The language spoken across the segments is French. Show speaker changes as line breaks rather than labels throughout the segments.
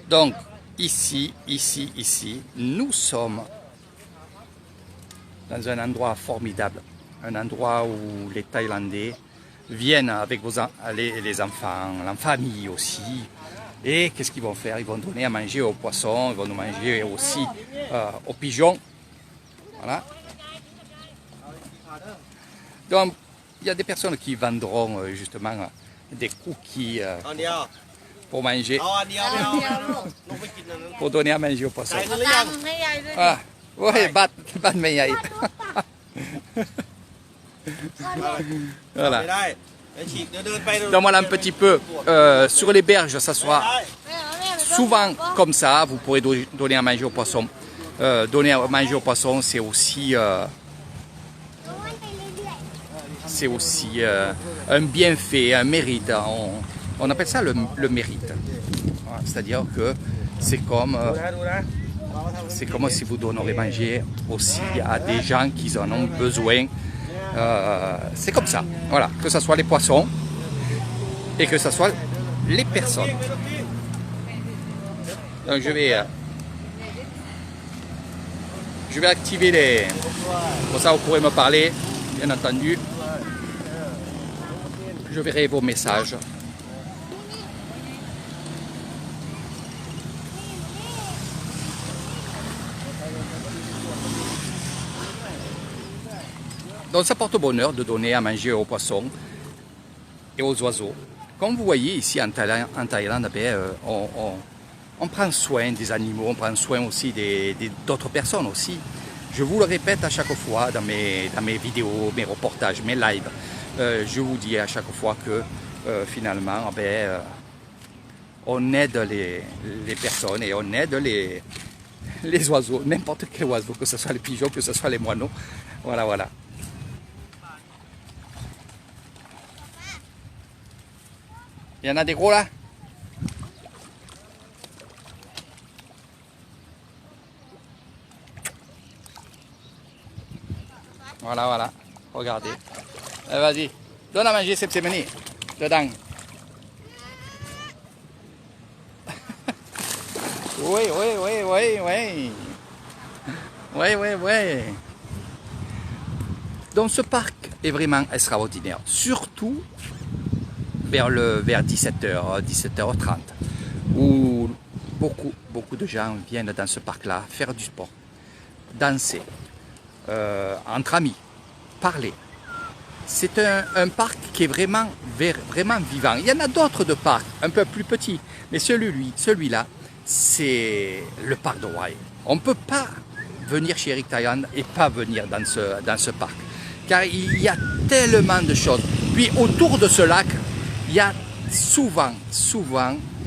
Donc, ici, nous sommes dans un endroit formidable. Un endroit où les Thaïlandais viennent avec les enfants, la famille aussi. Et qu'est-ce qu'ils vont faire? Ils vont donner à manger aux poissons, ils vont nous manger aussi aux pigeons. Voilà. Donc, il y a des personnes qui vendront justement des cookies pour manger, pour donner à manger aux poissons. Ah, oui, bat meilleur. Voilà. Donc voilà un petit peu, sur les berges, ça sera souvent comme ça, vous pourrez donner à manger aux poissons. Donner à manger aux poissons, c'est aussi un bienfait, un mérite. On appelle ça le mérite. Voilà, c'est-à-dire que c'est comme si vous donnerez manger aussi à des gens qui en ont besoin. C'est comme ça, voilà, que ce soit les poissons et que ce soit les personnes. Donc je vais activer les... Pour ça vous pourrez me parler, bien entendu. Je verrai vos messages. Donc ça porte bonheur de donner à manger aux poissons et aux oiseaux. Comme vous voyez ici en Thaïlande, on prend soin des animaux, on prend soin aussi d'autres personnes aussi. Je vous le répète à chaque fois dans mes vidéos, mes reportages, mes lives. Je vous dis à chaque fois que finalement on aide les personnes et on aide les oiseaux, n'importe quel oiseau, que ce soit les pigeons, que ce soit les moineaux. Voilà, voilà. Il y en a des gros là? Voilà, voilà. Regardez. Vas-y. Donne à manger ces petits menus. Dedans. Oui, oui, oui, oui, oui. Oui, oui, oui. Donc ce parc est vraiment extraordinaire. Surtout vers 17h, 17h30, où beaucoup de gens viennent dans ce parc-là faire du sport, danser, entre amis, parler. C'est un parc qui est vraiment vivant. Il y en a d'autres de parcs, un peu plus petits, mais celui-là, c'est le parc de Hua Hin. On ne peut pas venir chez Eric Thailand et pas venir dans ce parc, car il y a tellement de choses. Puis autour de ce lac, il y a souvent,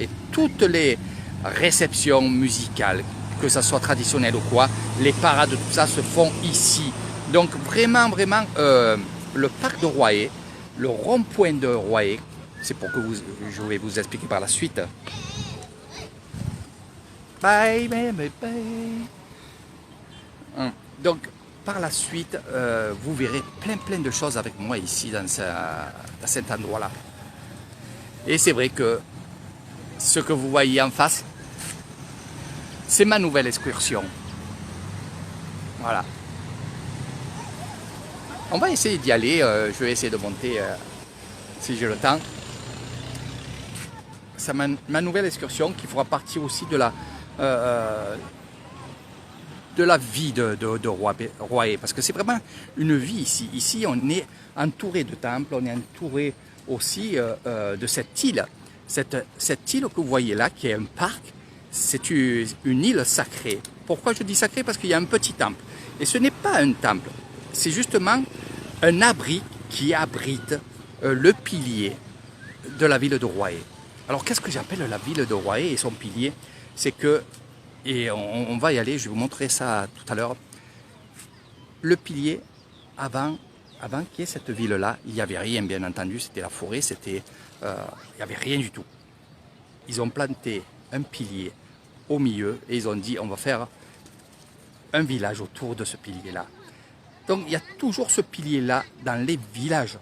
et toutes les réceptions musicales, que ce soit traditionnelles ou quoi, les parades, tout ça se font ici. Donc vraiment, le parc de Hua Hin, le rond-point de Hua Hin, c'est pour que je vais vous expliquer par la suite. Bye, bye, bye, bye. Donc par la suite, vous verrez plein de choses avec moi ici dans cet endroit-là. Et c'est vrai que ce que vous voyez en face, c'est ma nouvelle excursion. Voilà. On va essayer d'y aller. Je vais essayer de monter si j'ai le temps. C'est ma nouvelle excursion qui fera partie aussi de la vie de Hua Hin. Parce que c'est vraiment une vie ici. Ici, on est entouré de temples, on est entouré aussi de cette île. Cette île que vous voyez là, qui est un parc, c'est une île sacrée. Pourquoi je dis sacrée? Parce qu'il y a un petit temple. Et ce n'est pas un temple, c'est justement un abri qui abrite le pilier de la ville de Hua Hin. Alors qu'est-ce que j'appelle la ville de Hua Hin et son pilier? C'est que, et on va y aller, je vais vous montrer ça tout à l'heure, le pilier, avant qu'il y ait cette ville-là, il n'y avait rien, bien entendu, c'était la forêt, il n'y avait rien du tout. Ils ont planté un pilier au milieu et ils ont dit on va faire un village autour de ce pilier-là. Donc il y a toujours ce pilier-là dans les villages.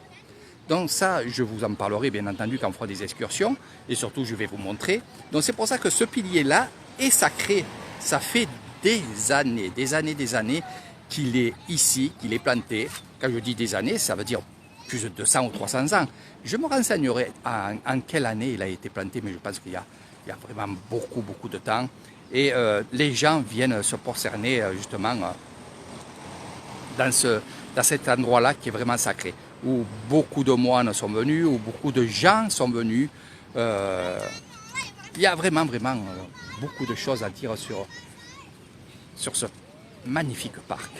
Donc ça, je vous en parlerai bien entendu quand on fera des excursions. Et surtout, je vais vous montrer. Donc c'est pour ça que ce pilier-là est sacré. Ça fait des années qu'il est ici, qu'il est planté. Quand je dis des années, ça veut dire plus de 200 ou 300 ans. Je me renseignerai en quelle année il a été planté, mais je pense qu'il y a vraiment beaucoup de temps. Et les gens viennent se prosterner justement dans cet endroit-là qui est vraiment sacré, où beaucoup de moines sont venus, où beaucoup de gens sont venus. Il y a vraiment beaucoup de choses à dire sur ce magnifique parc.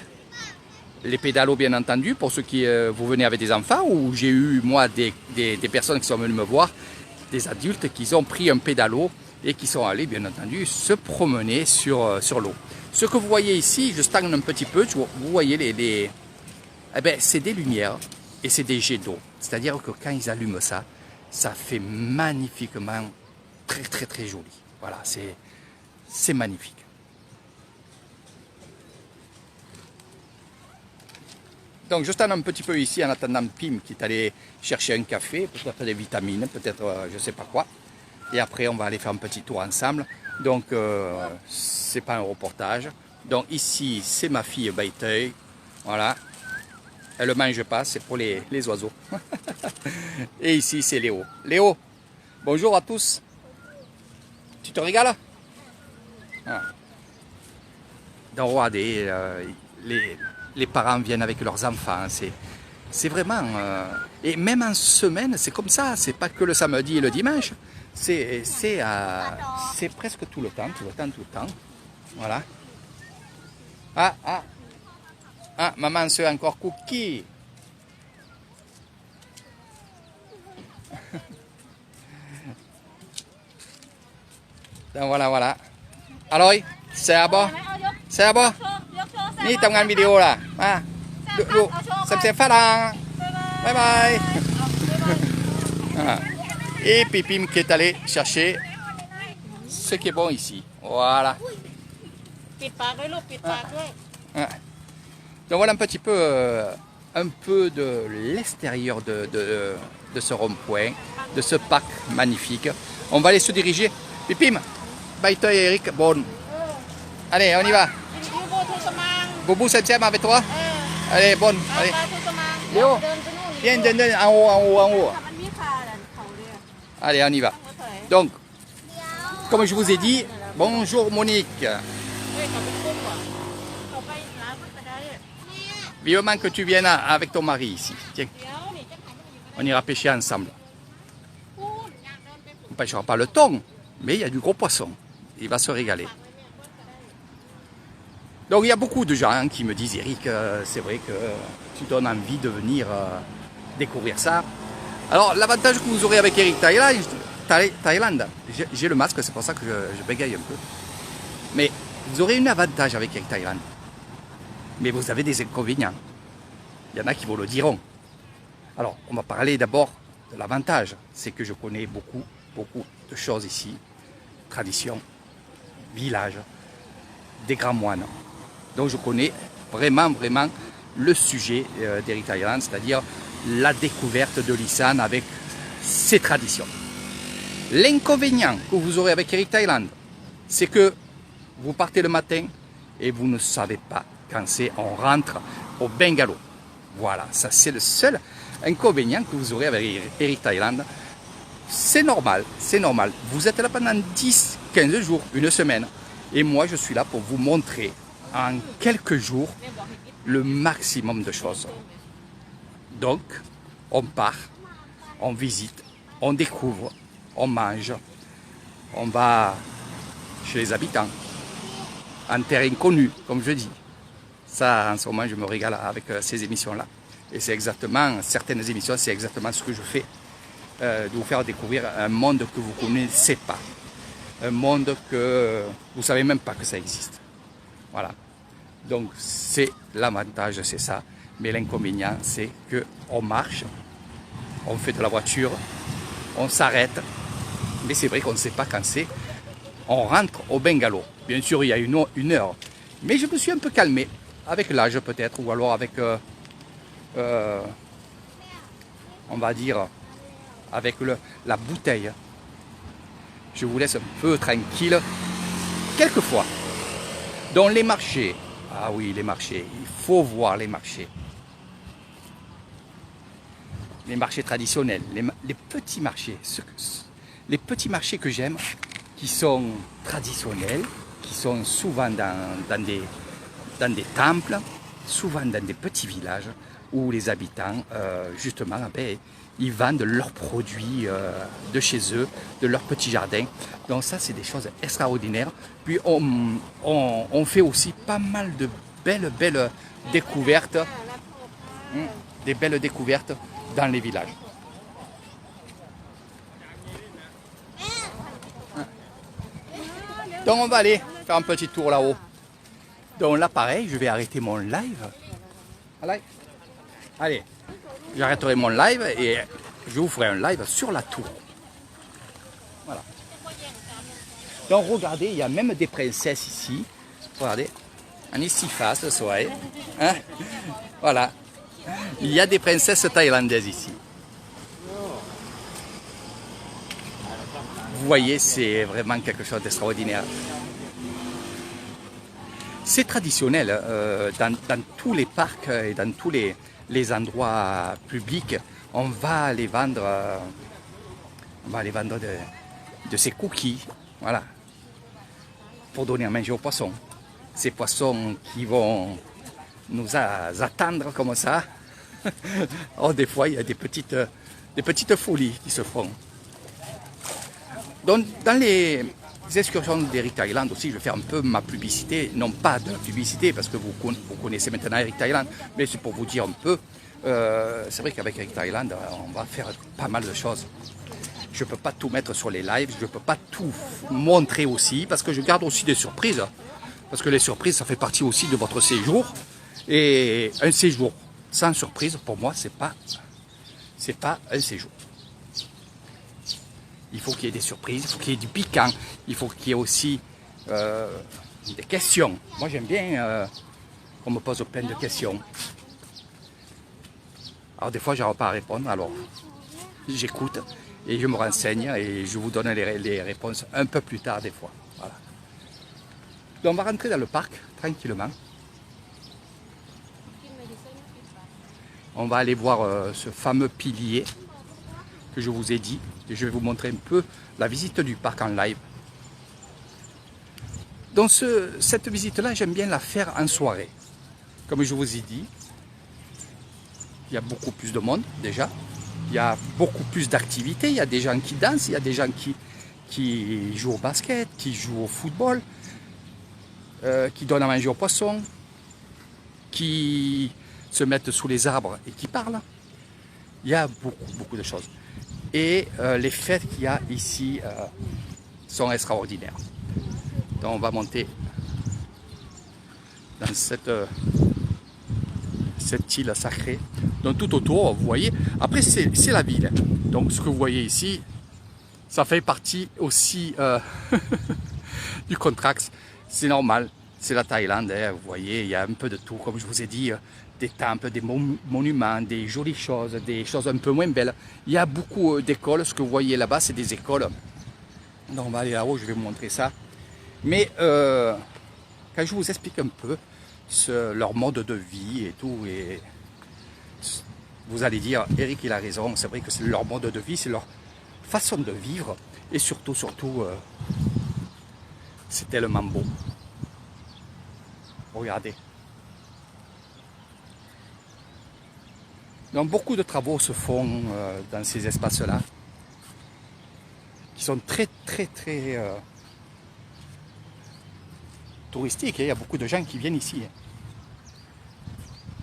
Les pédalos, bien entendu, pour ceux qui vous venez avec des enfants, ou j'ai eu moi des personnes qui sont venues me voir, des adultes qui ont pris un pédalo et qui sont allés, bien entendu, se promener sur l'eau. Ce que vous voyez ici, je stagne un petit peu, vous voyez eh ben, c'est des lumières et c'est des jets d'eau. C'est-à-dire que quand ils allument ça, ça fait magnifiquement très joli. Voilà, c'est magnifique. Donc je stand un petit peu ici en attendant Pim qui est allé chercher un café, peut-être des vitamines, peut-être je ne sais pas quoi. Et après on va aller faire un petit tour ensemble. Donc c'est pas un reportage. Donc ici c'est ma fille Baiteuil. Voilà. Elle ne mange pas, c'est pour les oiseaux. Et ici c'est Léo. Léo, bonjour à tous. Tu te régales? Voilà. Donc regardez, les parents viennent avec leurs enfants, c'est vraiment... et même en semaine, c'est comme ça, c'est pas que le samedi et le dimanche, c'est presque tout le temps. Voilà. Ah, maman se fait encore cookie. Donc voilà. Alors, c'est à bas. C'est à bas. นี่ทำงานวิดีโอล่ะมาดูเซฟฝรั่งบายบาย Et Pépim qui est allé chercher ce qui est bon ici. Voilà. Donc voilà un peu de l'extérieur de ce rond-point, de ce parc magnifique. On va aller se diriger. Pépim, Baiteuil et Eric, bon. Allez, on y va. Boubou, c'est avec toi? Allez, bonne. Allez. Léo, viens, en haut. Allez, on y va. Donc, comme je vous ai dit, bonjour Monique. Vivement que tu viennes avec ton mari ici. Tiens, on ira pêcher ensemble. On ne pêchera pas le thon, mais il y a du gros poisson. Il va se régaler. Donc il y a beaucoup de gens qui me disent, Eric, c'est vrai que tu donnes envie de venir découvrir ça. Alors l'avantage que vous aurez avec Eric Thaïlande, j'ai le masque, c'est pour ça que je bégaye un peu. Mais vous aurez un avantage avec Eric Thaïlande. Mais vous avez des inconvénients. Il y en a qui vous le diront. Alors on va parler d'abord de l'avantage. C'est que je connais beaucoup de choses ici. Traditions, villages, des grands moines. Donc je connais vraiment le sujet d'Eric Thaïlande, c'est-à-dire la découverte de l'Isan avec ses traditions. L'inconvénient que vous aurez avec Eric Thaïlande, c'est que vous partez le matin et vous ne savez pas quand c'est on rentre au bungalow. Voilà, ça c'est le seul inconvénient que vous aurez avec Eric Thaïlande. C'est normal. Vous êtes là pendant 10-15 jours, une semaine. Et moi je suis là pour vous montrer en quelques jours le maximum de choses. Donc, on part, on visite, on découvre, on mange, on va chez les habitants, en terre inconnue, comme je dis. Ça, en ce moment, je me régale avec ces émissions-là. Et c'est exactement, certaines émissions, c'est exactement ce que je fais, de vous faire découvrir un monde que vous ne connaissez pas. Un monde que vous ne savez même pas que ça existe. Voilà. Donc c'est l'avantage, c'est ça. Mais l'inconvénient, c'est qu'on marche, on fait de la voiture, on s'arrête. Mais c'est vrai qu'on ne sait pas quand c'est. On rentre au bungalow. Bien sûr, il y a une heure. Mais je me suis un peu calmé, avec l'âge peut-être, ou alors avec on va dire, avec la bouteille. Je vous laisse un peu tranquille, quelquefois. Dans les marchés, ah oui, les marchés, il faut voir les marchés. Les marchés traditionnels, les petits marchés, les petits marchés que j'aime, qui sont traditionnels, qui sont souvent dans des temples, souvent dans des petits villages, où les habitants, justement, ben, ils vendent leurs produits de chez eux, de leur petit jardin. Donc ça, c'est des choses extraordinaires. Puis on fait aussi pas mal de belles découvertes, des belles découvertes dans les villages. Donc on va aller faire un petit tour là-haut. Donc là pareil, je vais arrêter mon live. Allez, j'arrêterai mon live et je vous ferai un live sur la tour. Voilà. Donc regardez, il y a même des princesses ici. Regardez, on est si face ce soir. Hein? Voilà. Il y a des princesses thaïlandaises ici. Vous voyez, c'est vraiment quelque chose d'extraordinaire. C'est traditionnel dans tous les parcs et dans tous les endroits publics. On va les vendre, de ces cookies, voilà, pour donner à manger aux poissons. Ces poissons qui vont nous attendre comme ça. Oh, des fois, il y a des petites folies qui se font. Donc, dans les excursions d'Eric Thailand aussi, je vais faire un peu ma publicité, non pas de la publicité, parce que vous connaissez maintenant Eric Thailand, mais c'est pour vous dire un peu, c'est vrai qu'avec Eric Thailand, on va faire pas mal de choses. Je ne peux pas tout mettre sur les lives, je ne peux pas tout montrer aussi, parce que je garde aussi des surprises. Parce que les surprises, ça fait partie aussi de votre séjour. Et un séjour sans surprise, pour moi, c'est pas un séjour. Il faut qu'il y ait des surprises, il faut qu'il y ait du piquant, il faut qu'il y ait aussi des questions. Moi, j'aime bien qu'on me pose plein de questions. Alors, des fois, je n'arrive pas à répondre, alors j'écoute et je me renseigne et je vous donne les réponses un peu plus tard, des fois. Voilà. Donc, on va rentrer dans le parc tranquillement. On va aller voir ce fameux pilier que je vous ai dit. Et je vais vous montrer un peu la visite du parc en live. Donc cette visite-là, j'aime bien la faire en soirée. Comme je vous ai dit, il y a beaucoup plus de monde déjà. Il y a beaucoup plus d'activités. Il y a des gens qui dansent, il y a des gens qui jouent au basket, qui jouent au football, qui donnent à manger aux poissons, qui se mettent sous les arbres et qui parlent. Il y a beaucoup de choses. Et les fêtes qu'il y a ici sont extraordinaires. Donc on va monter dans cette île sacrée. Donc tout autour, vous voyez, après c'est la ville. Donc ce que vous voyez ici, ça fait partie aussi du contraste. C'est normal, c'est la Thaïlande, hein, vous voyez, il y a un peu de tout, comme je vous ai dit, des temples, des monuments, des jolies choses, des choses un peu moins belles. Il y a beaucoup d'écoles, ce que vous voyez là-bas, c'est des écoles. Donc on va aller là-haut, je vais vous montrer ça. Mais quand je vous explique un peu leur mode de vie et tout, et vous allez dire, Eric il a raison, c'est vrai que c'est leur mode de vie, c'est leur façon de vivre, et surtout, c'est tellement beau. Regardez. Donc beaucoup de travaux se font dans ces espaces-là, qui sont très touristiques. Il y a beaucoup de gens qui viennent ici.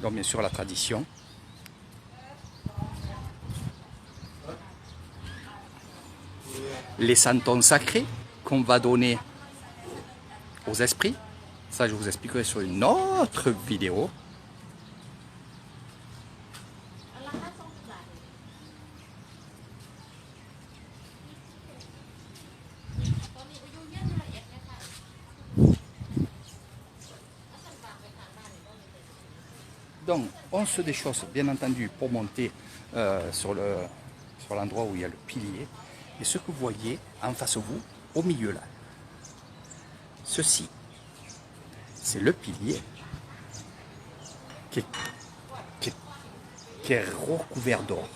Donc bien sûr la tradition. Les santons sacrés qu'on va donner aux esprits. Ça, je vous expliquerai sur une autre vidéo. Donc, on se déchausse, bien entendu, pour monter sur l'endroit où il y a le pilier. Et ce que vous voyez en face de vous, au milieu là, ceci, c'est le pilier qui est recouvert d'or.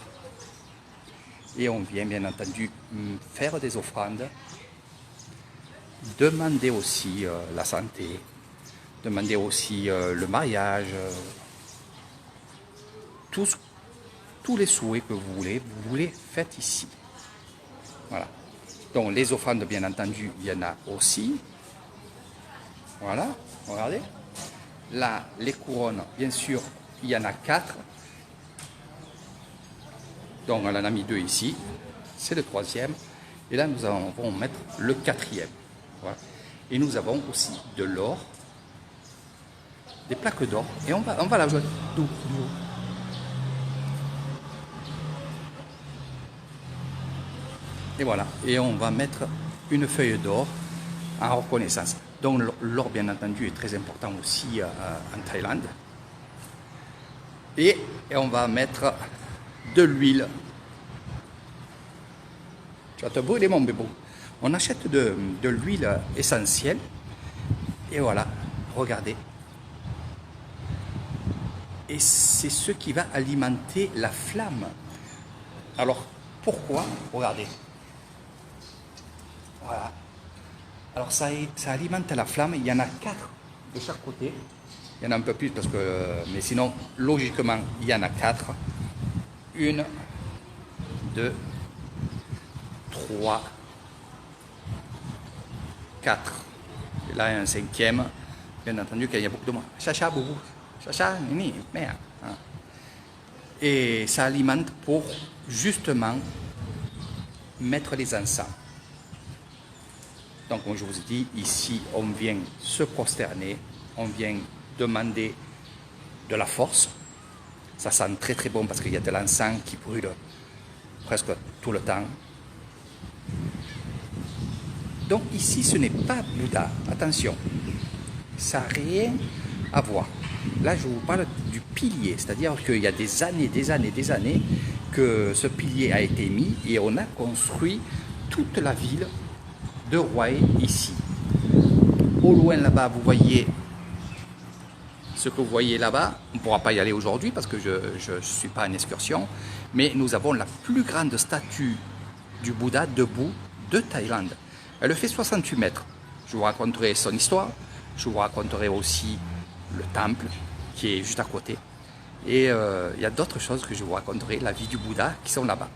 Et on vient, bien entendu, faire des offrandes, demander aussi la santé, demander aussi le mariage, tous les souhaits que vous voulez, faites ici. Voilà. Donc les offrandes, bien entendu, il y en a aussi. Voilà, regardez. Là, les couronnes, bien sûr, il y en a 4. Donc on en a mis 2 ici. C'est le 3e. Et là, nous allons mettre le 4e. Voilà. Et nous avons aussi de l'or, des plaques d'or. Et on va la jouer d'où? Et voilà, et on va mettre une feuille d'or en reconnaissance. Donc l'or, bien entendu, est très important aussi en Thaïlande. Et on va mettre de l'huile. Tu vas te brûler, mon bébé. On achète de l'huile essentielle. Et voilà, regardez. Et c'est ce qui va alimenter la flamme. Alors, pourquoi? Regardez. Voilà. Alors ça alimente la flamme, il y en a 4 de chaque côté. Il y en a un peu plus parce que, mais sinon, logiquement, il y en a 4. 1, 2, 3, 4. Et là, il y a un 5e. Bien entendu, qu'il y a beaucoup de monde. Chacha, boubou. Chacha, nini, merde. Et ça alimente pour justement mettre les encens. Donc, comme je vous ai dit, ici, on vient se prosterner, on vient demander de la force. Ça sent très très bon parce qu'il y a de l'encens qui brûle presque tout le temps. Donc ici, ce n'est pas Bouddha, attention, ça n'a rien à voir. Là, je vous parle du pilier, c'est-à-dire qu'il y a des années que ce pilier a été mis et on a construit toute la ville de Hue ici. Au loin là-bas, vous voyez ce que vous voyez là-bas. On ne pourra pas y aller aujourd'hui parce que je ne suis pas en excursion, mais nous avons la plus grande statue du Bouddha debout de Thaïlande. Elle fait 68 mètres. Je vous raconterai son histoire, je vous raconterai aussi le temple qui est juste à côté. Et il y a d'autres choses que je vous raconterai, la vie du Bouddha qui sont là-bas.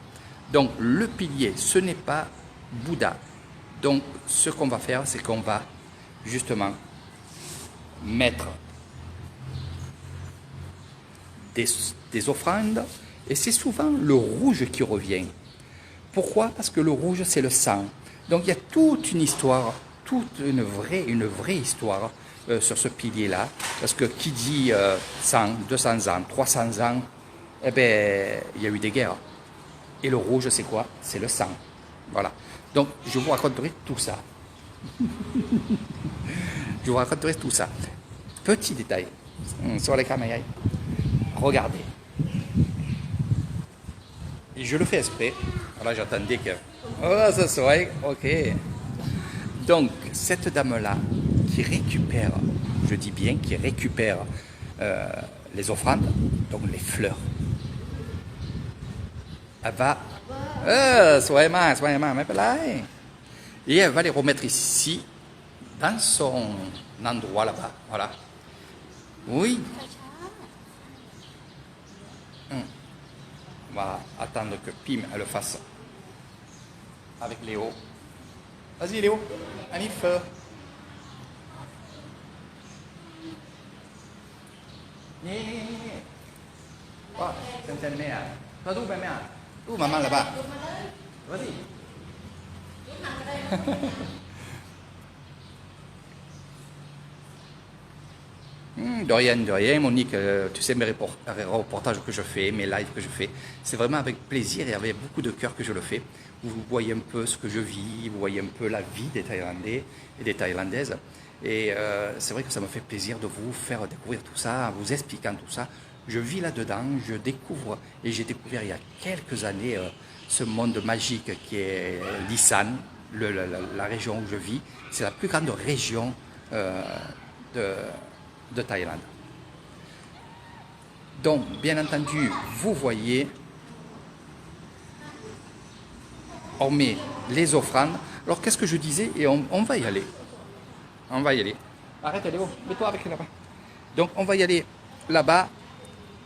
Donc le pilier, ce n'est pas Bouddha. Donc ce qu'on va faire, c'est qu'on va justement mettre des offrandes et c'est souvent le rouge qui revient. Pourquoi? Parce que le rouge, c'est le sang. Donc il y a toute une histoire, toute une vraie histoire sur ce pilier-là. Parce que qui dit 100, 200 ans, 300 ans, eh bien, il y a eu des guerres. Et le rouge, c'est quoi? C'est le sang. Voilà. Donc, je vous raconterai tout ça. Je vous raconterai tout ça. Petit détail sur les caméras. Regardez. Et je le fais exprès. Voilà, j'attendais que... Oh, ça serait... Ok. Donc, cette dame-là, qui récupère, je dis bien, qui récupère les offrandes, donc les fleurs, elle va... soyez mais pas là. Et elle va les remettre ici, dans son endroit là-bas. Voilà. Oui. On va attendre que Pim elle le fasse avec Léo. Vas-y Léo, Anif. Oh, c'est mère. Toi d'où ma mère? Où maman là-bas? Vas-y. De rien, Monique, tu sais mes reportages que je fais, mes lives que je fais, c'est vraiment avec plaisir et avec beaucoup de cœur que je le fais. Vous voyez un peu ce que je vis, vous voyez un peu la vie des Thaïlandais et des Thaïlandaises. Et c'est vrai que ça me fait plaisir de vous faire découvrir tout ça, en vous expliquant tout ça. je vis là-dedans, je découvre, et j'ai découvert il y a quelques années ce monde magique qui est l'Isan, la région où je vis. C'est la plus grande région de, de Thaïlande. Donc, bien entendu, vous voyez, on met les offrandes. Alors, qu'est-ce que je disais? Et on va y aller. On va y aller. Arrête, Léo, mets-toi avec là-bas. Donc, on va y aller là-bas.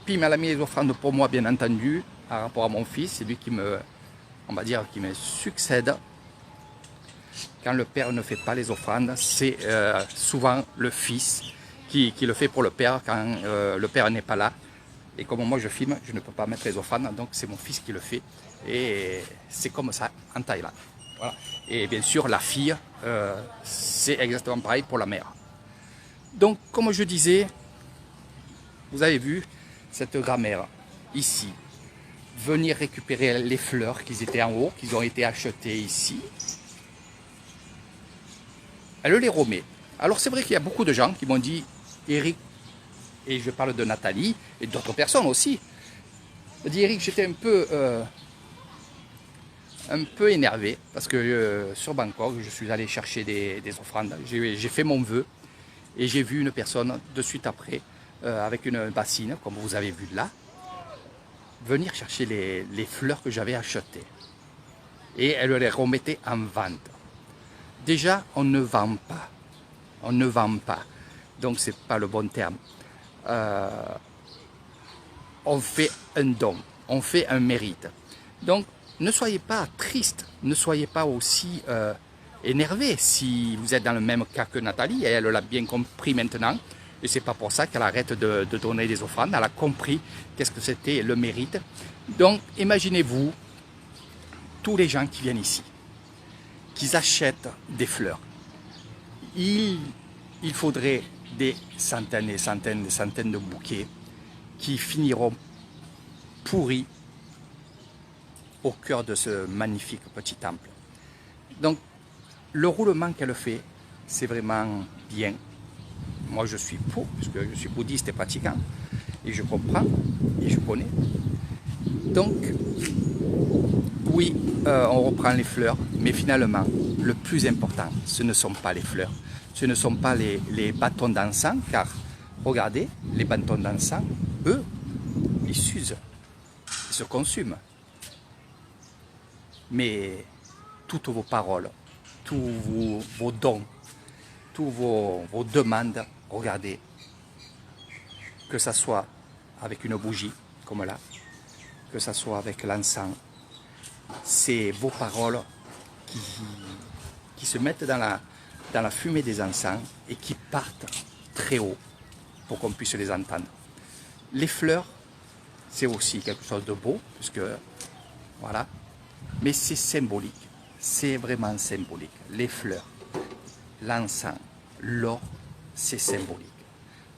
Puis, il m'a mis les offrandes pour moi, bien entendu, par rapport à mon fils. C'est lui qui me, on va dire, qui me succède. Quand le père ne fait pas les offrandes, c'est souvent le fils qui le fait pour le père quand le père n'est pas là. Et comme moi je filme, je ne peux pas mettre les offrandes, donc c'est mon fils qui le fait. Et c'est comme ça en Thaïlande. Voilà. Et bien sûr, la fille, c'est exactement pareil pour la mère. Donc, comme je disais, vous avez vu cette grand-mère ici venir récupérer les fleurs qui étaient en haut, qui ont été achetées ici. Elle les remet. Alors c'est vrai qu'il y a beaucoup de gens qui m'ont dit, Eric, et je parle de Nathalie et d'autres personnes aussi, me dit Eric, j'étais un peu énervé parce que sur Bangkok, je suis allé chercher des offrandes. J'ai fait mon vœu et j'ai vu une personne de suite après, avec une bassine, comme vous avez vu là, venir chercher les fleurs que j'avais achetées. Et elle les remettait en vente. Déjà, on ne vend pas. On ne vend pas. Donc, ce n'est pas le bon terme. On fait un don. On fait un mérite. Donc, ne soyez pas triste. Ne soyez pas aussi énervé si vous êtes dans le même cas que Nathalie. Et elle l'a bien compris maintenant. Et ce n'est pas pour ça qu'elle arrête de donner des offrandes. Elle a compris qu'est-ce que c'était le mérite. Donc, imaginez-vous tous les gens qui viennent ici, qu'ils achètent des fleurs. Il faudrait des centaines et centaines et centaines de bouquets qui finiront pourris au cœur de ce magnifique petit temple. Donc, le roulement qu'elle fait, c'est vraiment bien. Moi, je suis pour, puisque je suis bouddhiste et pratiquant, et je comprends, et je connais. Donc, oui, on reprend les fleurs, mais finalement, le plus important, ce ne sont pas les fleurs. Ce ne sont pas les bâtons d'encens, car, regardez, les bâtons d'encens, eux, ils s'usent, ils se consument. Mais toutes vos paroles, tous vos dons, tous vos demandes, regardez, que ça soit avec une bougie, comme là, que ça soit avec l'encens, c'est vos paroles qui se mettent dans la fumée des encens et qui partent très haut pour qu'on puisse les entendre. Les fleurs, c'est aussi quelque chose de beau, puisque, voilà, mais c'est symbolique, c'est vraiment symbolique. Les fleurs, l'encens, l'or, c'est symbolique.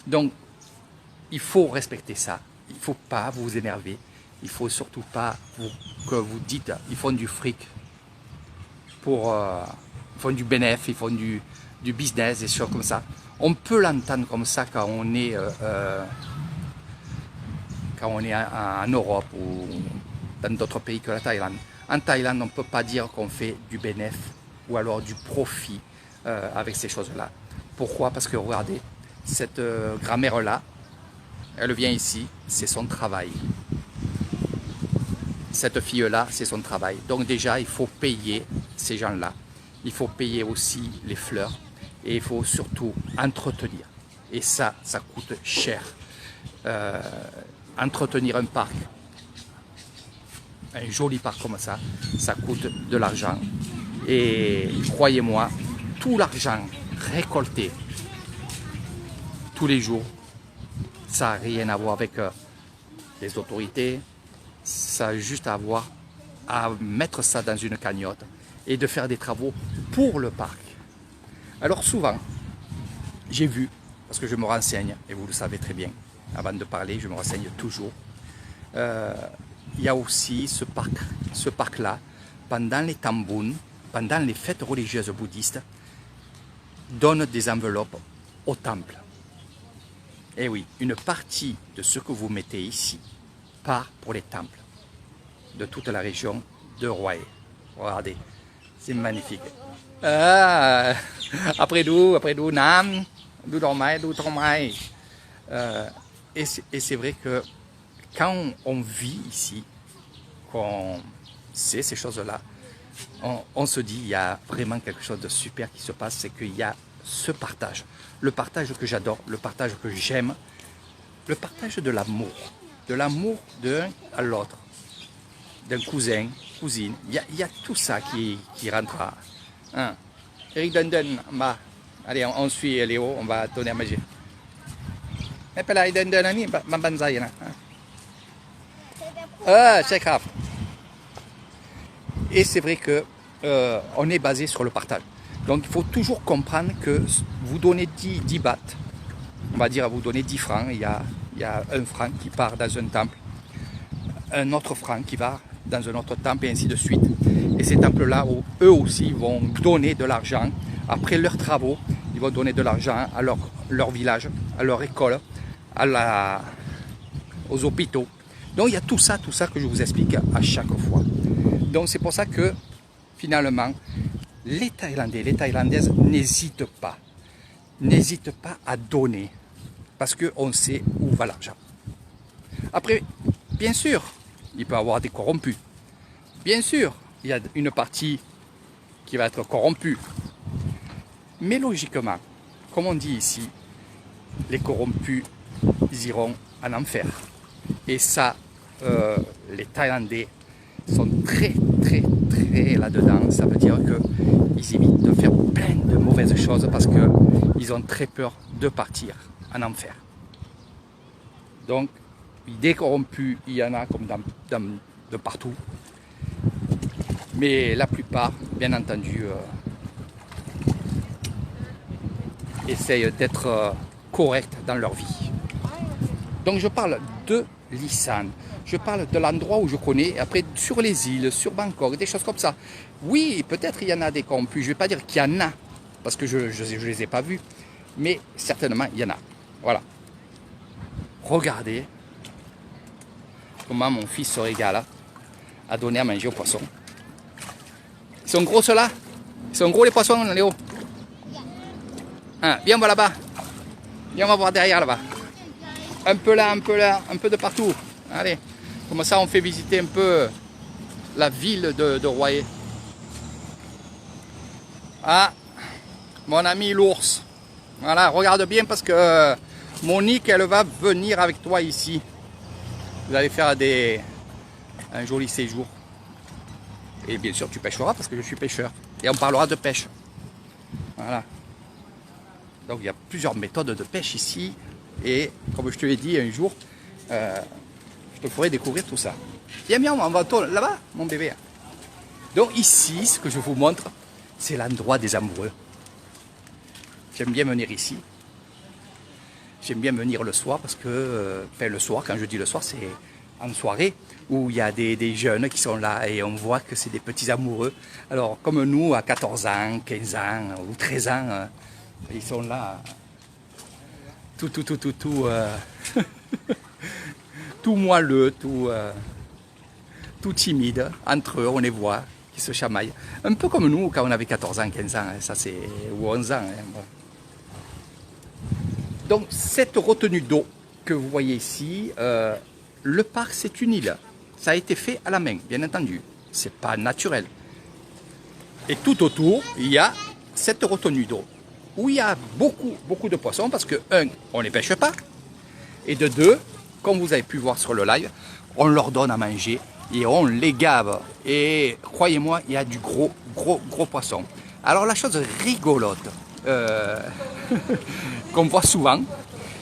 Donc, il faut respecter ça, il ne faut pas vous énerver, il ne faut surtout pas que vous dites ils font du fric, ils font du bénéfice, ils font du business, des choses comme ça. On peut l'entendre comme ça quand on est en Europe ou dans d'autres pays que la Thaïlande. En Thaïlande, on ne peut pas dire qu'on fait du bénéfice ou alors du profit avec ces choses-là. Pourquoi? Parce que regardez, cette grand-mère-là, elle vient ici, c'est son travail. Cette fille-là, c'est son travail. Donc déjà, il faut payer ces gens-là. Il faut payer aussi les fleurs. Et il faut surtout entretenir. Et ça coûte cher. Entretenir un parc, un joli parc comme ça coûte de l'argent. Et croyez-moi, tout l'argent récolté tous les jours, ça n'a rien à voir avec les autorités. Ça a juste à voir à mettre ça dans une cagnotte et de faire des travaux pour le parc. Alors souvent, j'ai vu, parce que je me renseigne, et vous le savez très bien, avant de parler, je me renseigne toujours, il y a aussi ce parc-là, pendant les tambours, pendant les fêtes religieuses bouddhistes, donne des enveloppes au temple. Et oui, une partie de ce que vous mettez ici part pour les temples de toute la région de Roye. Regardez, c'est magnifique. Ah, après d'où, Nam, d'où dormai, d'où dormai. Et c'est vrai que quand on vit ici, qu'on sait ces choses-là, on se dit il y a vraiment quelque chose de super qui se passe, c'est qu'il y a ce partage. Le partage que j'adore, le partage que j'aime, le partage de l'amour d'un à l'autre, d'un cousin, cousine. Il y a tout ça qui rentre. Hein. Eric Dundon, allez, on suit Léo, on va donner à manger. Et puis là, Eric Dundon, check out. Et c'est vrai que on est basé sur le partage. Donc il faut toujours comprendre que vous donnez 10 bahts, on va dire vous donnez 10 francs, il y a un franc qui part dans un temple, un autre franc qui va dans un autre temple et ainsi de suite. Et ces temples-là, eux aussi vont donner de l'argent, après leurs travaux, ils vont donner de l'argent à leur village, à leur école, aux hôpitaux. Donc il y a tout ça que je vous explique à chaque fois. Donc c'est pour ça que finalement, les Thaïlandais, les Thaïlandaises n'hésitent pas à donner parce qu'on sait où va l'argent. Après, bien sûr, il peut y avoir des corrompus. Bien sûr, il y a une partie qui va être corrompue. Mais logiquement, comme on dit ici, les corrompus, ils iront en enfer. Et ça, les Thaïlandais sont très là-dedans. Ça veut dire qu'ils évitent de faire plein de mauvaises choses parce qu'ils ont très peur de partir en enfer. Donc, des corrompus, il y en a comme de partout. Mais la plupart, bien entendu, essayent d'être corrects dans leur vie. Donc je parle de Lisan, je parle de l'endroit où je connais, après sur les îles, sur Bangkok, des choses comme ça. Oui, peut-être il y en a des corrompus, je ne vais pas dire qu'il y en a, parce que je ne les ai pas vus, mais certainement il y en a. Voilà. Regardez comment mon fils se régale à donner à manger aux poissons. Ils sont gros ceux-là? Ils sont gros les poissons, Léo? Hein, viens, on va là-bas. Viens, on va voir derrière là-bas. Un peu là, un peu de partout. Allez, comme ça on fait visiter un peu la ville de Roye. Ah, mon ami l'ours. Voilà, regarde bien parce que Monique, elle va venir avec toi ici. Vous allez faire un joli séjour. Et bien sûr, tu pêcheras parce que je suis pêcheur. Et on parlera de pêche. Voilà. Donc il y a plusieurs méthodes de pêche ici. Et comme je te l'ai dit un jour, je te ferai découvrir tout ça. Viens, on va là-bas, mon bébé. Donc ici, ce que je vous montre, c'est l'endroit des amoureux. J'aime bien venir ici. J'aime bien venir le soir parce que, enfin le soir, quand je dis le soir, c'est en soirée où il y a des jeunes qui sont là et on voit que c'est des petits amoureux. Alors comme nous, à 14 ans, 15 ans ou 13 ans, ils sont là, tout moelleux, tout timide, entre eux, on les voit qui se chamaillent. Un peu comme nous quand on avait 14 ans, 15 ans, ça c'est, ou 11 ans. Donc cette retenue d'eau que vous voyez ici, le parc c'est une île. Ça a été fait à la main, bien entendu. C'est pas naturel. Et tout autour, il y a cette retenue d'eau où il y a beaucoup de poissons parce que, un, on ne les pêche pas. Et de deux, comme vous avez pu voir sur le live, on leur donne à manger et on les gave. Et croyez-moi, il y a du gros poisson. Alors la chose rigolote qu'on voit souvent,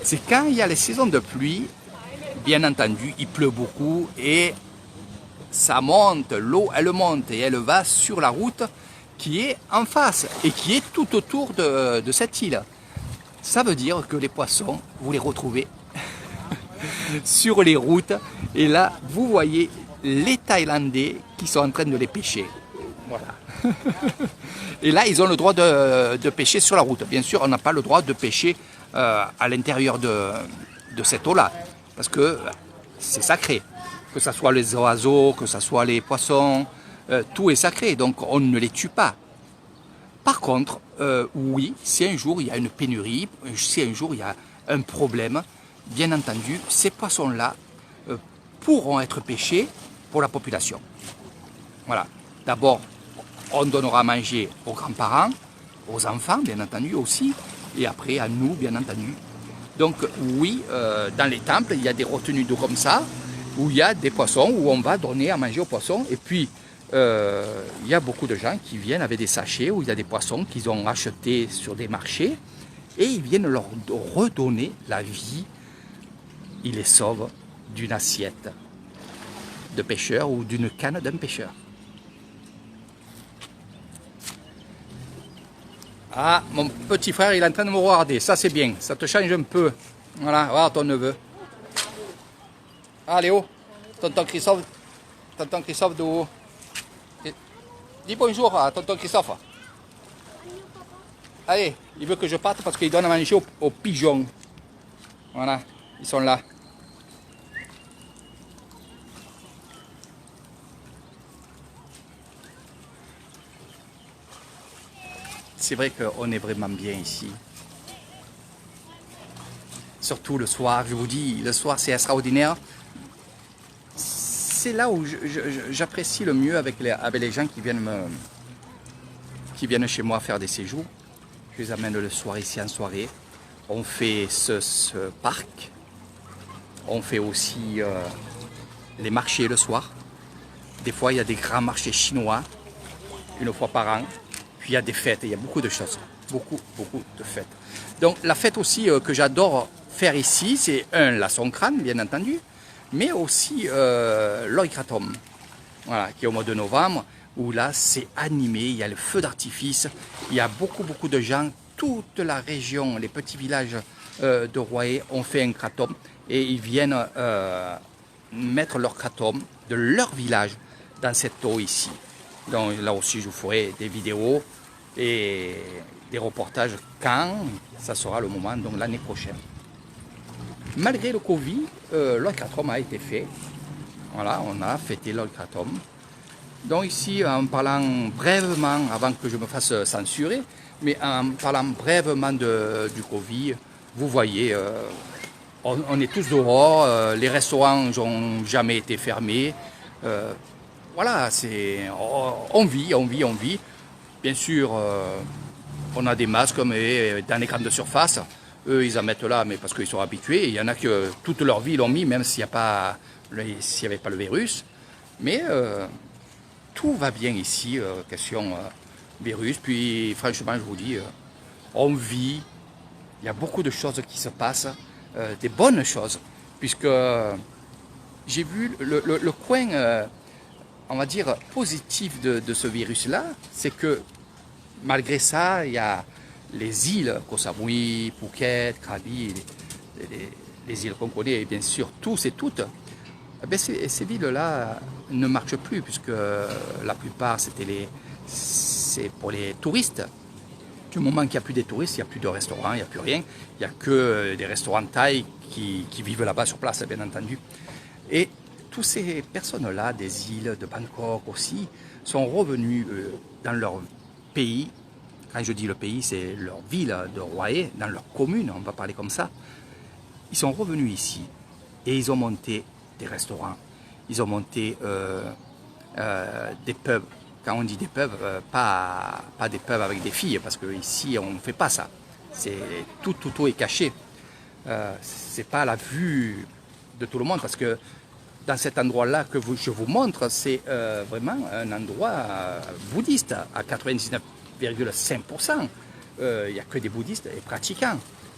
c'est quand il y a les saisons de pluie, bien entendu, il pleut beaucoup et ça monte, l'eau elle monte et elle va sur la route qui est en face et qui est tout autour de cette île. Ça veut dire que les poissons, vous les retrouvez sur les routes et là, vous voyez les Thaïlandais qui sont en train de les pêcher. Voilà. Et là, ils ont le droit de pêcher sur la route. Bien sûr, on n'a pas le droit de pêcher à l'intérieur de cette eau-là, parce que c'est sacré. Que ce soit les oiseaux, que ce soit les poissons, tout est sacré, donc on ne les tue pas. Par contre, oui, si un jour il y a une pénurie, si un jour il y a un problème, bien entendu, ces poissons-là pourront être pêchés pour la population. Voilà. D'abord, on donnera à manger aux grands-parents, aux enfants, bien entendu aussi, et après à nous, bien entendu. Donc oui, dans les temples, il y a des retenues d'eau comme ça, où il y a des poissons, où on va donner à manger aux poissons. Et puis, il y a beaucoup de gens qui viennent avec des sachets, où il y a des poissons qu'ils ont achetés sur des marchés, et ils viennent leur redonner la vie. Ils les sauvent d'une assiette de pêcheur ou d'une canne d'un pêcheur. Ah, mon petit frère, il est en train de me regarder. Ça, c'est bien. Ça te change un peu. Voilà, voilà ton neveu. Ah, Léo, tonton Christophe de haut. Dis bonjour à tonton Christophe. Allez, il veut que je parte parce qu'il donne à manger aux pigeons. Voilà, ils sont là. C'est vrai qu'on est vraiment bien ici. Surtout le soir, je vous dis, le soir c'est extraordinaire. C'est là où j'apprécie le mieux avec les gens qui viennent chez moi faire des séjours. Je les amène le soir ici en soirée. On fait ce parc. On fait aussi les marchés le soir. Des fois, il y a des grands marchés chinois, une fois par an. Puis il y a des fêtes, il y a beaucoup de choses. Beaucoup de fêtes. Donc la fête aussi que j'adore faire ici, c'est la Songkran, bien entendu, mais aussi l'Oikratom, voilà, qui est au mois de novembre, où là c'est animé, il y a le feu d'artifice, il y a beaucoup de gens, toute la région, les petits villages de Royer ont fait un kratom et ils viennent mettre leur kratom de leur village dans cette eau ici. Donc là aussi je vous ferai des vidéos et des reportages quand ça sera le moment, donc l'année prochaine. Malgré le Covid, l'Oikratom a été fait. Voilà, on a fêté l'Oikratom. Donc ici, en parlant brièvement, avant que je me fasse censurer, mais en parlant brièvement du Covid, vous voyez, on est tous dehors, les restaurants n'ont jamais été fermés. Voilà, on vit. Bien sûr, on a des masques, mais dans les grandes surfaces, eux, ils en mettent là, mais parce qu'ils sont habitués. Il y en a que toute leur vie, ils l'ont mis, même s'il n'y avait pas le virus. Mais tout va bien ici, question virus. Puis, franchement, je vous dis, on vit. Il y a beaucoup de choses qui se passent, des bonnes choses, puisque j'ai vu le coin, on va dire, positif de ce virus-là, c'est que malgré ça, il y a les îles, Koh Samui, Phuket, Krabi, les îles qu'on connaît, et bien sûr tous et toutes. Eh bien, ces villes-là ne marchent plus, puisque la plupart, c'est pour les touristes. Du moment qu'il n'y a plus des touristes, il n'y a plus de restaurants, il n'y a plus rien. Il n'y a que des restaurants thaï qui vivent là-bas sur place, bien entendu. Et toutes ces personnes-là, des îles de Bangkok aussi, sont revenus dans leur pays. Quand je dis le pays, c'est leur ville de Royer, dans leur commune, on va parler comme ça. Ils sont revenus ici et ils ont monté des restaurants, ils ont monté des pubs. Quand on dit des pubs, pas des pubs avec des filles, parce qu'ici on ne fait pas ça. Tout est caché. C'est pas à la vue de tout le monde, parce que dans cet endroit-là que je vous montre, c'est vraiment un endroit bouddhiste à 99,5%. Il n'y a que des bouddhistes et pratiquants.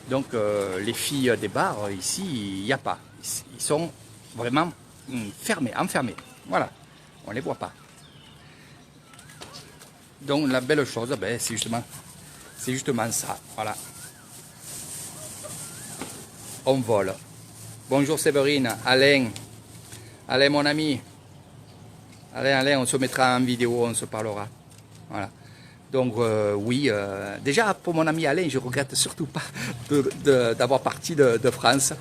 Donc les filles des bars, ici, il n'y a pas. Ils sont vraiment enfermés. Voilà, on ne les voit pas. Donc la belle chose, ben, c'est justement ça. Voilà. On vole. Bonjour Séverine, Alain, mon ami. Alain, on se mettra en vidéo, on se parlera. Voilà. Donc oui, déjà pour mon ami Alain, je regrette surtout pas d'avoir parti de France.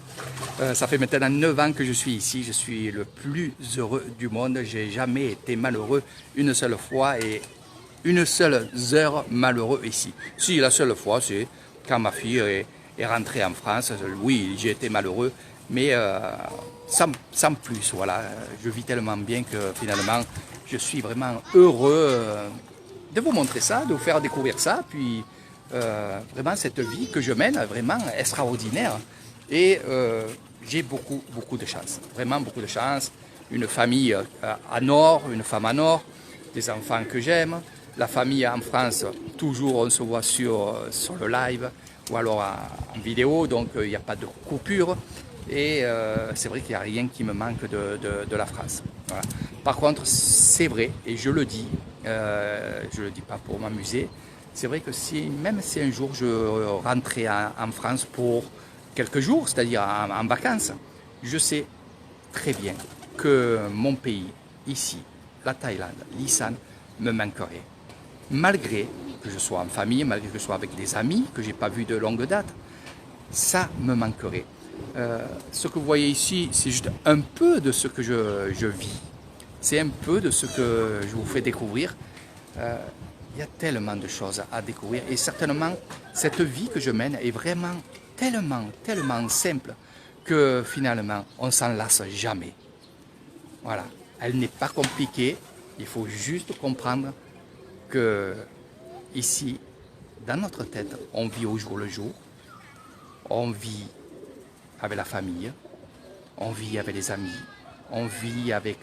Ça fait maintenant 9 ans que je suis ici, je suis le plus heureux du monde. J'ai jamais été malheureux une seule fois et une seule heure malheureux ici. Si, la seule fois, c'est quand ma fille est rentrée en France. Oui, j'ai été malheureux, mais sans plus. Voilà, je vis tellement bien que finalement, je suis vraiment heureux de vous montrer ça, de vous faire découvrir ça. Puis vraiment cette vie que je mène, vraiment extraordinaire. Et j'ai beaucoup de chance, vraiment beaucoup de chance. Une famille à Nord, une femme à Nord, des enfants que j'aime. La famille en France, toujours on se voit sur le live ou alors en vidéo, donc il n'y a pas de coupure. Et c'est vrai qu'il n'y a rien qui me manque de la France. Voilà. Par contre, c'est vrai, et je le dis pas pour m'amuser, c'est vrai que même si un jour je rentrais en France pour quelques jours, c'est-à-dire en vacances, je sais très bien que mon pays, ici, la Thaïlande, l'Isan, me manquerait. Malgré que je sois en famille, malgré que je sois avec des amis que je n'ai pas vus de longue date, ça me manquerait. Ce que vous voyez ici, c'est juste un peu de ce que je vis. C'est un peu de ce que je vous fais découvrir. Il y a tellement de choses à découvrir et certainement cette vie que je mène est vraiment tellement simple que finalement on s'en lasse jamais. Voilà, elle n'est pas compliquée, il faut juste comprendre que ici, dans notre tête, on vit au jour le jour, on vit avec la famille, on vit avec les amis, on vit avec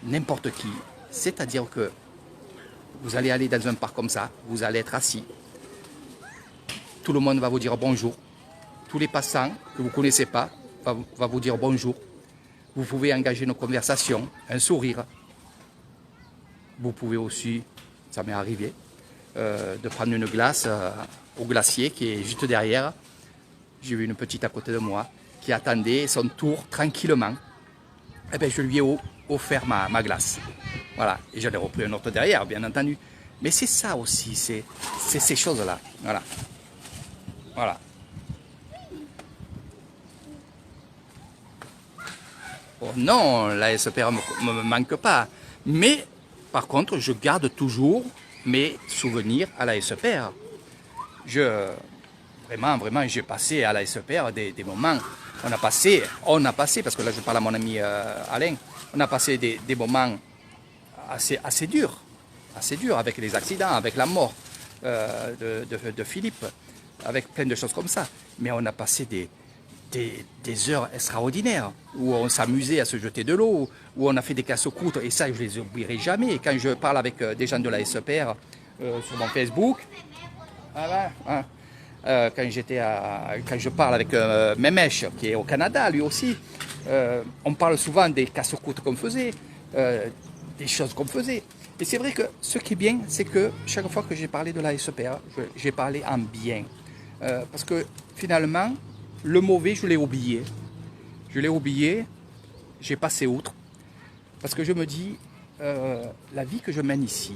n'importe qui. C'est-à-dire que vous allez aller dans un parc comme ça, vous allez être assis, tout le monde va vous dire bonjour, tous les passants que vous ne connaissez pas va vous dire bonjour. Vous pouvez engager une conversation, un sourire. Vous pouvez aussi, ça m'est arrivé, de prendre une glace au glacier qui est juste derrière. J'ai vu une petite à côté de moi qui attendait son tour tranquillement. Et bien, je lui ai offert ma glace. Voilà. Et j'en ai repris un autre derrière, bien entendu. Mais c'est ça aussi, c'est ces choses-là. Voilà. Voilà. Oh non, la SPR ne me manque pas. Mais, par contre, je garde toujours mes souvenirs à la SPR. Vraiment, j'ai passé à la SPR des moments. On a passé, parce que là je parle à mon ami Alain, on a passé des moments assez durs avec les accidents, avec la mort de Philippe, avec plein de choses comme ça. Mais on a passé des heures extraordinaires où on s'amusait à se jeter de l'eau, où on a fait des casse-croûtes, et ça je les oublierai jamais. Quand je parle avec des gens de la SPR sur mon Facebook, voilà, hein, quand je parle avec Memesh qui est au Canada lui aussi, on parle souvent des casse-croûtes qu'on faisait, des choses qu'on faisait. Et c'est vrai que ce qui est bien, c'est que chaque fois que j'ai parlé de la SPR, j'ai parlé en bien. Parce que finalement, le mauvais, je l'ai oublié. J'ai passé outre. Parce que je me dis, la vie que je mène ici,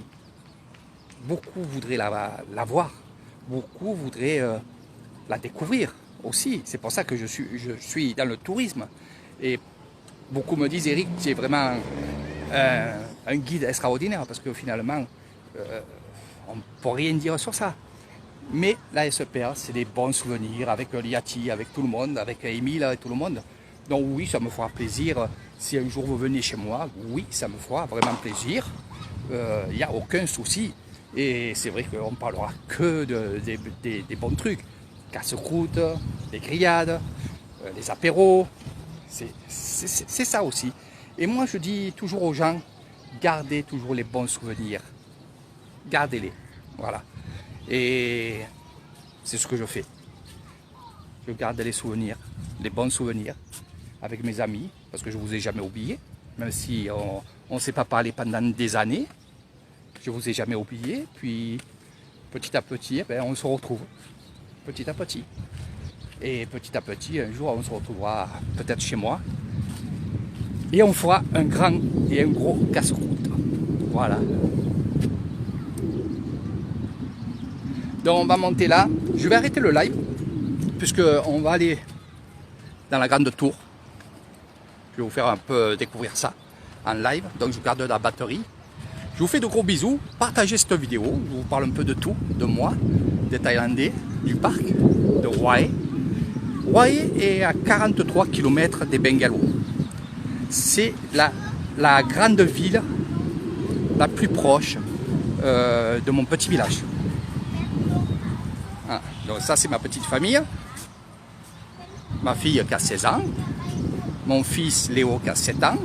beaucoup voudraient la voir. Beaucoup voudraient la découvrir aussi. C'est pour ça que je suis dans le tourisme. Et beaucoup me disent, Eric, tu es vraiment un guide extraordinaire. Parce que finalement, on ne peut rien dire sur ça. Mais la SPR, c'est des bons souvenirs avec Liati, avec tout le monde, avec Émile et tout le monde. Donc oui, ça me fera plaisir. Si un jour vous venez chez moi, oui, ça me fera vraiment plaisir. Il n'y a aucun souci. Et c'est vrai qu'on ne parlera que des bons trucs. Casse-croûte, les grillades, les apéros. C'est ça aussi. Et moi, je dis toujours aux gens, gardez toujours les bons souvenirs. Gardez-les. Voilà. Et c'est ce que je fais. Je garde les souvenirs, les bons souvenirs avec mes amis, parce que je ne vous ai jamais oublié, même si on ne s'est pas parlé pendant des années. Je ne vous ai jamais oublié, puis petit à petit, on se retrouve, petit à petit. Et petit à petit, un jour, on se retrouvera peut-être chez moi, et on fera un grand et un gros casse-croûte. Voilà. Donc on va monter là. Je vais arrêter le live puisque on va aller dans la grande tour. Je vais vous faire un peu découvrir ça en live. Donc je garde la batterie. Je vous fais de gros bisous. Partagez cette vidéo. Je vous parle un peu de tout, de moi, des Thaïlandais, du parc, de Hue. Hue est à 43 km des Bungalows. C'est la grande ville la plus proche de mon petit village. Ah, donc ça c'est ma petite famille. Ma fille qui a 16 ans. Mon fils Léo qui a 7 ans.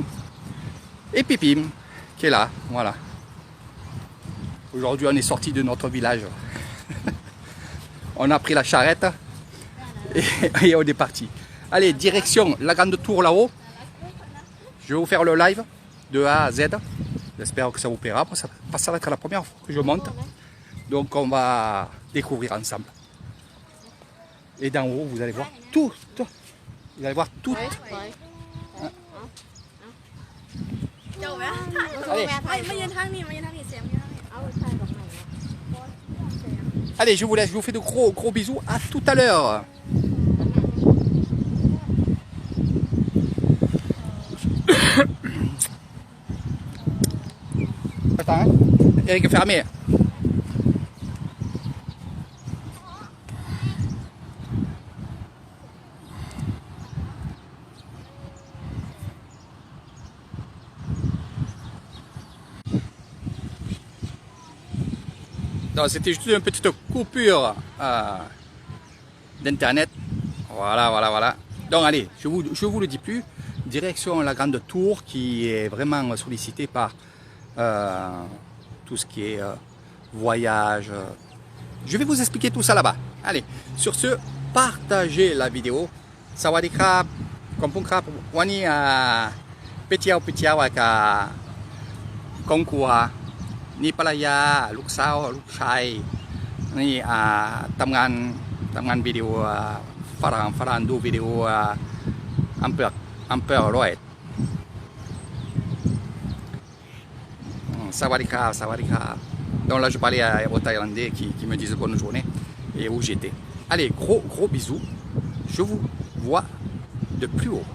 Et Pipim qui est là. Voilà. Aujourd'hui on est sorti de notre village. On a pris la charrette et on est parti. Allez, direction la grande tour là-haut. Je vais vous faire le live de A à Z. J'espère que ça vous plaira. Ça va être la première fois que je monte. Donc on va découvrir ensemble. Et d'en haut, vous allez voir tout. Vous allez voir tout. Allez, je vous laisse. Je vous fais de gros bisous. À tout à l'heure. Attends, hein. Eric, fermé. C'était juste une petite coupure d'internet. Voilà. Donc allez, je vous le dis plus. Direction la grande tour qui est vraiment sollicitée par tout ce qui est voyage. Je vais vous expliquer tout ça là-bas. Allez, sur ce, partagez la vidéo. Sawadee krap, kompung krap, wani petiao ka kongkua. นี่ภรรยาลูกสาวลูกชายนี่ทำงานวิดีโอฝรั่งดูวิดีโออัมเปอร์ร้อยสวัสดีครับdonc là je parlais aux Thaïlandais qui me disent bonne journée et où j'étais. Allez, gros bisous, je vous vois de plus haut.